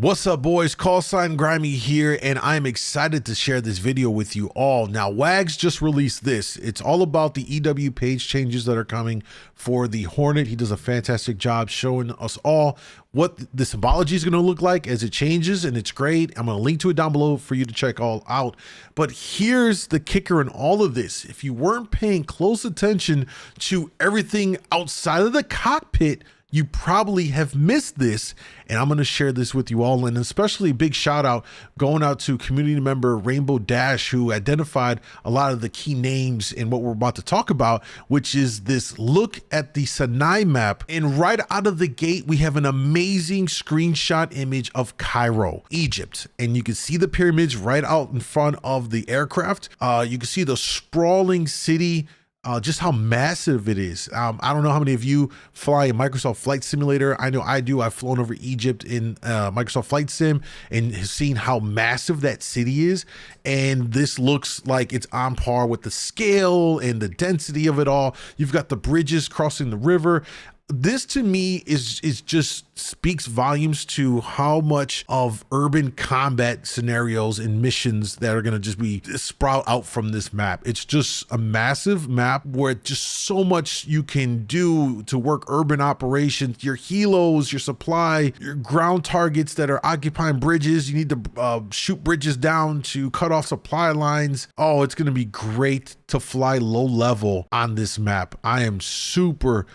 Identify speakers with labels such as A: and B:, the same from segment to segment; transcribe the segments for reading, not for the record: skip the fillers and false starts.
A: What's up, boys? Callsign Grimey here, and I'm excited to share this video with you all. Now, Wags just released this. It's all about the EW page changes that are coming for the Hornet. He does a fantastic job showing us all what the symbology is going to look like as it changes, and it's great. I'm going to link to it down below for you to check all out. But here's the kicker in all of this. If you weren't paying close attention to everything outside of the cockpit, you probably have missed this, and I'm going to share this with you all. And especially a big shout out going out to community member Rainbow Dash, who identified a lot of the key names in what we're about to talk about, which is this look at the Sinai map. And right out of the gate, we have an amazing screenshot image of Cairo, Egypt. And you can see the pyramids right out in front of the aircraft. You can see the sprawling city. Just how massive it is. I don't know how many of you fly a Microsoft Flight Simulator. I know I do. I've flown over Egypt in Microsoft Flight Sim and have seen how massive that city is. And this looks like it's on par with the scale and the density of it all. You've got the bridges crossing the river. This to me is just speaks volumes to how much of urban combat scenarios and missions that are going to just be sprout out from this map. It's just a massive map where just so much you can do to work urban operations, your helos, your supply, your ground targets that are occupying bridges. You need to shoot bridges down to cut off supply lines. Oh, it's going to be great to fly low level on this map. I am super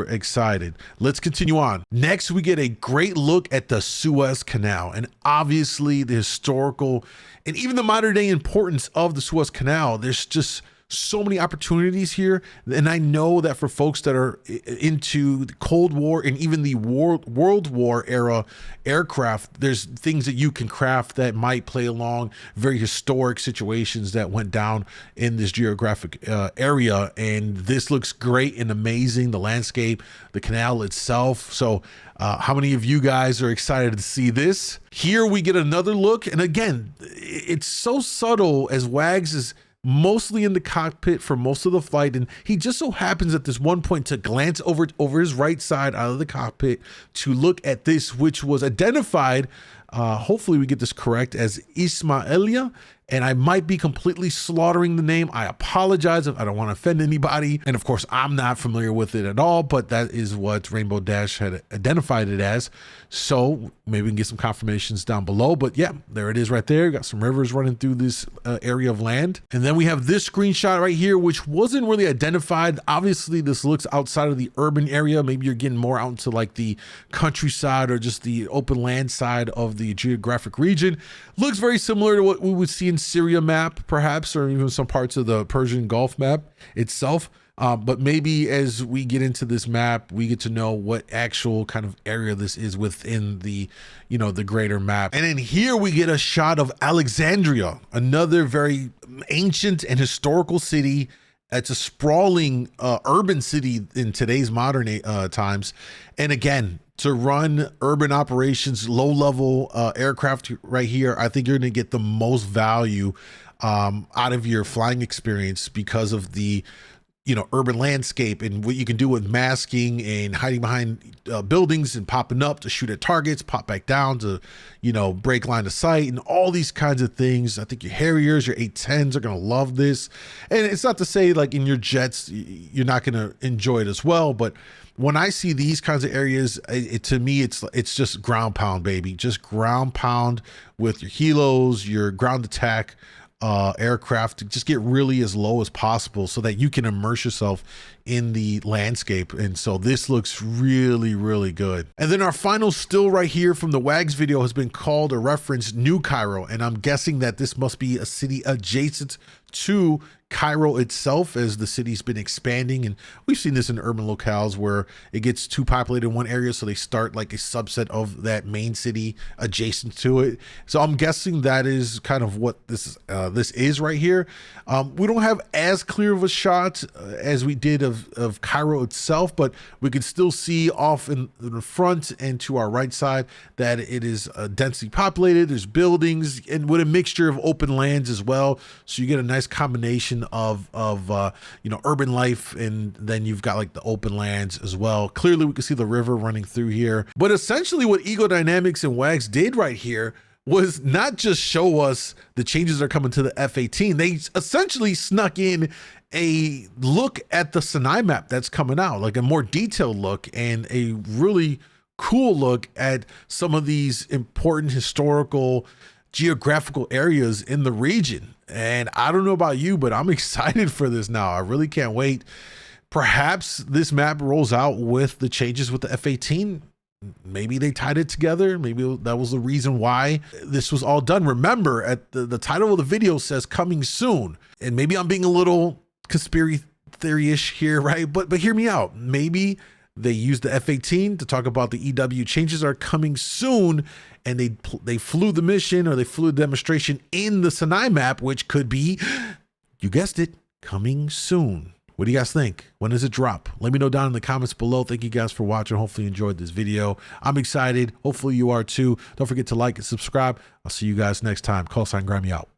A: excited. Let's continue on. Next, we get a great look at the Suez Canal, and obviously the historical and even the modern day importance of the Suez Canal. There's just so many opportunities here. And I know that for folks that are into the Cold War and even the World War era aircraft, there's things that you can craft that might play along very historic situations that went down in this geographic area. And this looks great and amazing. The landscape, the canal itself. So how many of you guys are excited to see this? Here we get another look. And again, it's so subtle as Wags is mostly in the cockpit for most of the flight, and he just so happens at this one point to glance over his right side out of the cockpit to look at this, which was identified, hopefully we get this correct, as Ismaelia. And I might be completely slaughtering the name. I apologize if I don't want to offend anybody. And of course, I'm not familiar with it at all, but that is what Rainbow Dash had identified it as. So maybe we can get some confirmations down below. But yeah, there it is right there. Got some rivers running through this area of land. And then we have this screenshot right here, which wasn't really identified. Obviously, this looks outside of the urban area. Maybe you're getting more out into like the countryside or just the open land side of the geographic region. Looks very similar to what we would see in Syria map, perhaps, or even some parts of the Persian Gulf map itself. But maybe as we get into this map, we get to know what actual kind of area this is within the, the greater map. And then here we get a shot of Alexandria, another very ancient and historical city. It's a sprawling urban city in today's modern times. And again, to run urban operations, low-level aircraft right here, I think you're going to get the most value out of your flying experience because of the urban landscape and what you can do with masking and hiding behind buildings and popping up to shoot at targets, pop back down to, break line of sight and all these kinds of things. I think your Harriers, your 810s are going to love this. And it's not to say like in your jets, you're not going to enjoy it as well. But when I see these kinds of areas, to me, it's just ground pound, baby. Just ground pound with your helos, your ground attack aircraft, to just get really as low as possible so that you can immerse yourself in the landscape. And so this looks really good. And then our final still right here from the Wags video has been called or referenced New Cairo. And I'm guessing that this must be a city adjacent to Cairo itself, as the city's been expanding. And we've seen this in urban locales where it gets too populated in one area, so they start like a subset of that main city adjacent to it. So I'm guessing that is kind of what this is right here. We don't have as clear of a shot as we did of Cairo itself, but we can still see off in the front and to our right side that it is densely populated. There's buildings and with a mixture of open lands as well, so you get a nice nice combination of you know, urban life, and then you've got like the open lands as well. Clearly we can see the river running through here. But essentially what Ego Dynamics and Wags did right here was not just show us the changes that are coming to the F-18. They essentially snuck in a look at the Sinai map that's coming out, like a more detailed look and a really cool look at some of these important historical geographical areas in the region. And I don't know about you, but I'm excited for this now. I really can't wait. Perhaps this map rolls out with the changes with the F-18. Maybe they tied it together. Maybe that was the reason why this was all done. Remember, at the title of the video says coming soon. And maybe I'm being a little conspiracy theory-ish here, right? But hear me out. Maybe they used the F-18 to talk about the EW changes are coming soon, and they flew the mission, or they flew a demonstration in the Sinai map, which could be, you guessed it, coming soon. What do you guys think? When does it drop? Let me know down in the comments below. Thank you guys for watching. Hopefully you enjoyed this video. I'm excited. Hopefully you are too. Don't forget to like and subscribe. I'll see you guys next time. Callsign Grimey out.